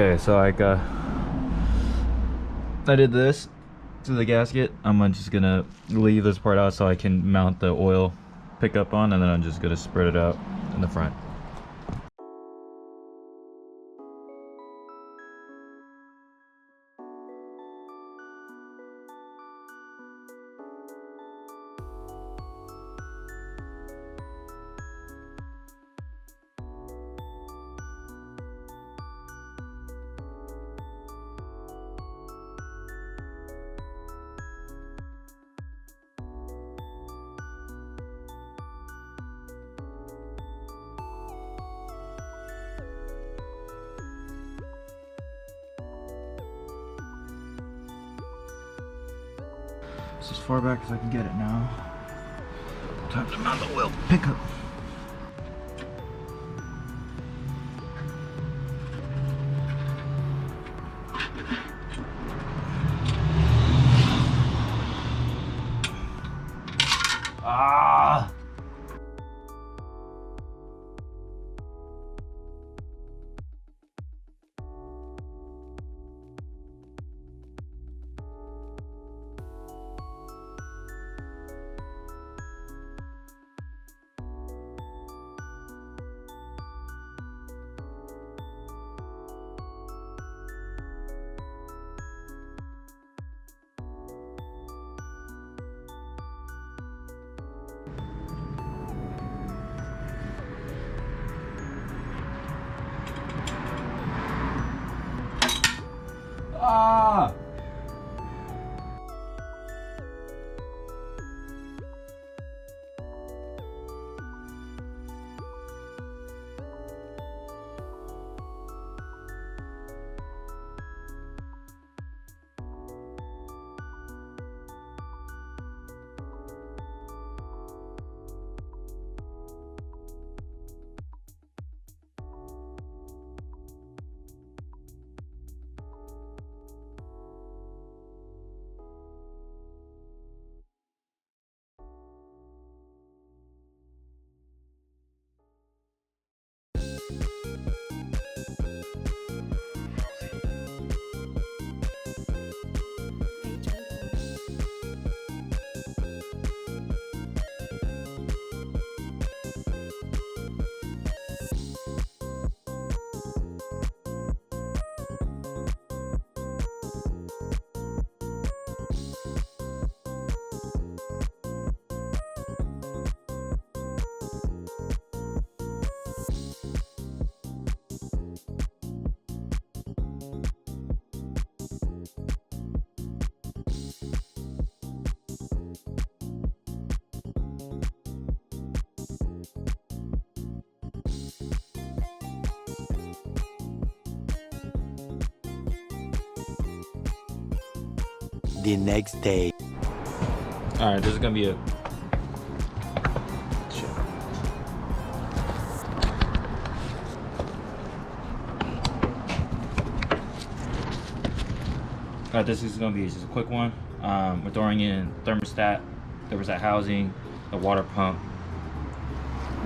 Okay, so I did this to the gasket. I'm just gonna leave this part out so I can mount the oil pickup on, and then I'm just gonna spread it out in the front. It's as far back as I can get it now. Time to mount the oil pickup. Ah! Ah! The next day. Alright, this is gonna be a Alright, this is gonna be just a quick one. We're throwing in thermostat housing, the water pump.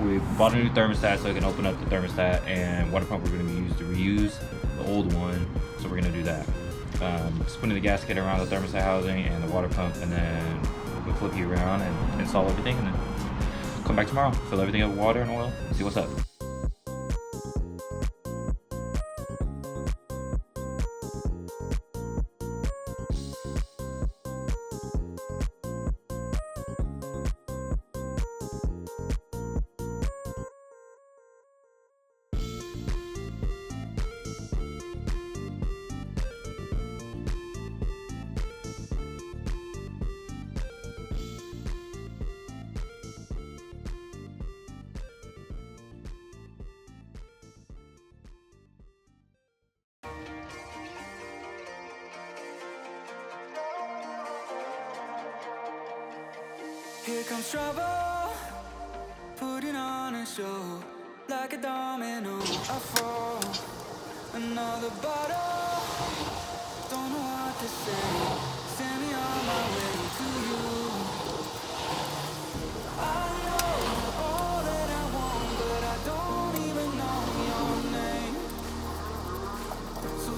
We bought a new thermostat so it can open up the thermostat, and water pump we're gonna be used to reuse the old one, so we're gonna do that. Just putting the gasket around the thermostat housing and the water pump, and then we'll flip you around and install everything, and then come back tomorrow, fill everything up with water and oil, and see what's up. Here comes trouble, putting on a show, like a domino, I fall, another bottle, don't know what to say, send me on my way to you. I know all that I want, but I don't even know your name, so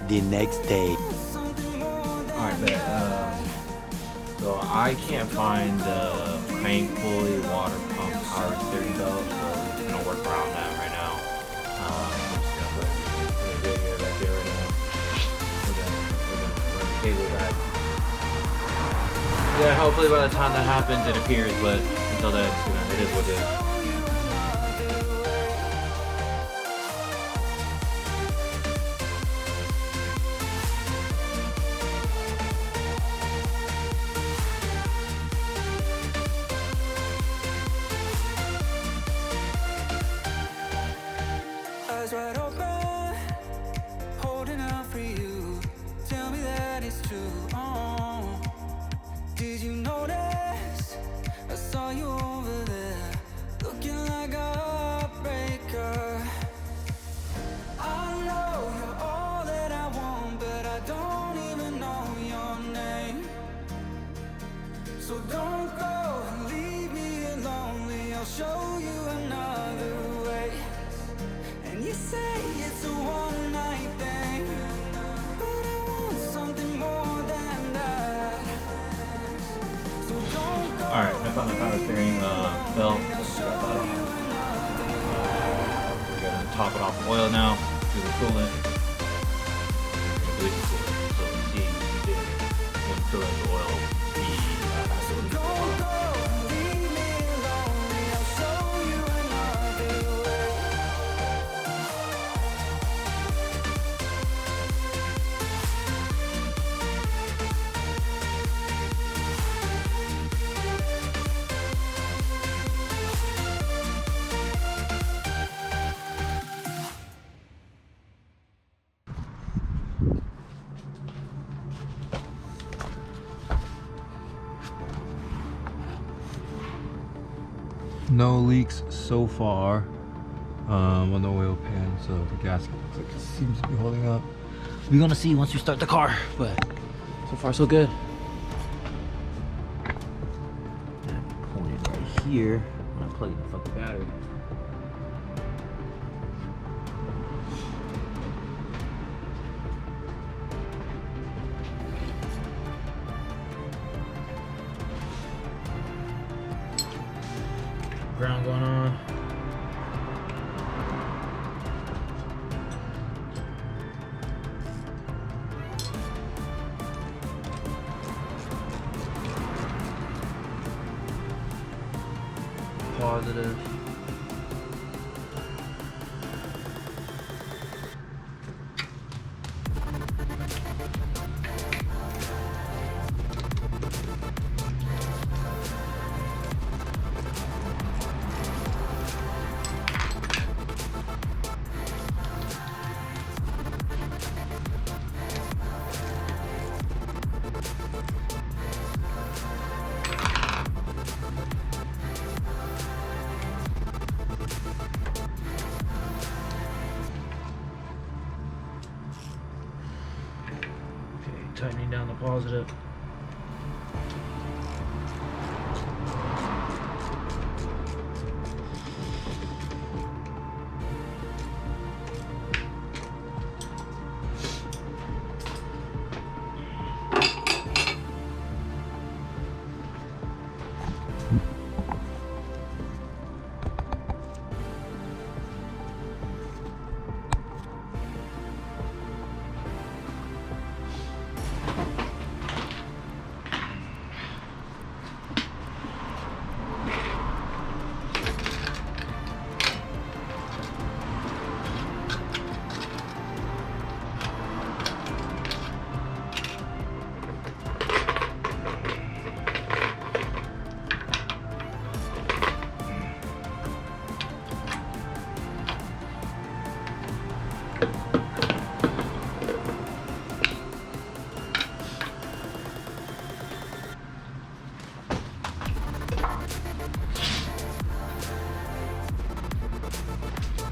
The next day. Alright, bet. So I can't find the crank pulley water pump power steering belt, so I'm gonna work around that right now. I'm just gonna put the radio right there right now. We're gonna run the cable back. Yeah, hopefully by the time that happens it appears, but until then, it is what it is. Eyes wide open, holding out for you. Tell me that it's true. Oh, did you notice? I saw you over there, looking like a heartbreaker. I know you're all that I want, but I don't even know your name. So don't go and leave me lonely. I'll show you another way. And you say it's a one-night thing, but I want something more than that. So don't go. Alright, I found the power steering belt. We're gonna top it off with oil now to the coolant. Release the coolant. So let's see when filling the oil, Don't go, leave me lonely. I'll show you another way. No leaks so far on the oil pan, so the gasket looks like it seems to be holding up. we're gonna see once we start the car, but so far so good. Point it right here when I plug in the fucking battery. Ground going on. Positive. Tightening down the positive.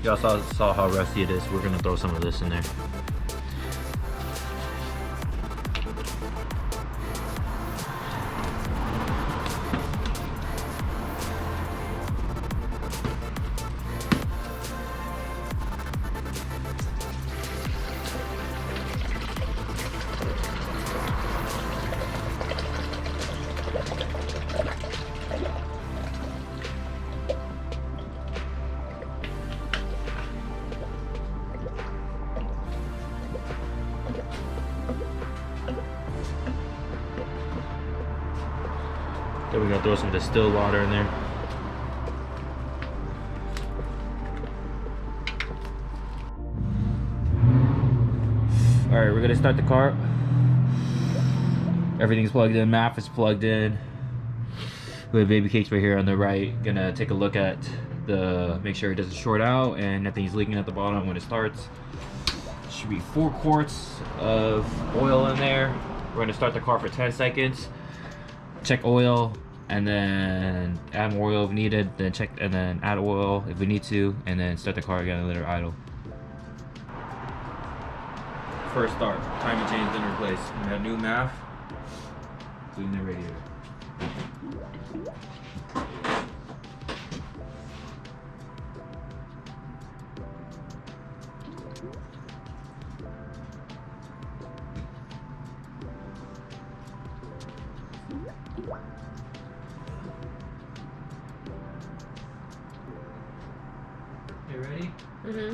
Y'all saw how rusty it is. We're gonna throw some of this in there. Then we're gonna throw some distilled water in there. All right, we're gonna start the car. Everything's plugged in, MAF is plugged in. We have baby cakes right here on the right. Gonna take a look at make sure it doesn't short out and nothing's leaking at the bottom when it starts. Should be 4 quarts of oil in there. We're gonna start the car for 10 seconds. Check oil, and then add more oil if needed. Then check, and then add oil if we need to, and then start the car again and let her idle. First start, timing chain's been replaced. We have new MAF, including the radiator. You ready? Mm-hmm.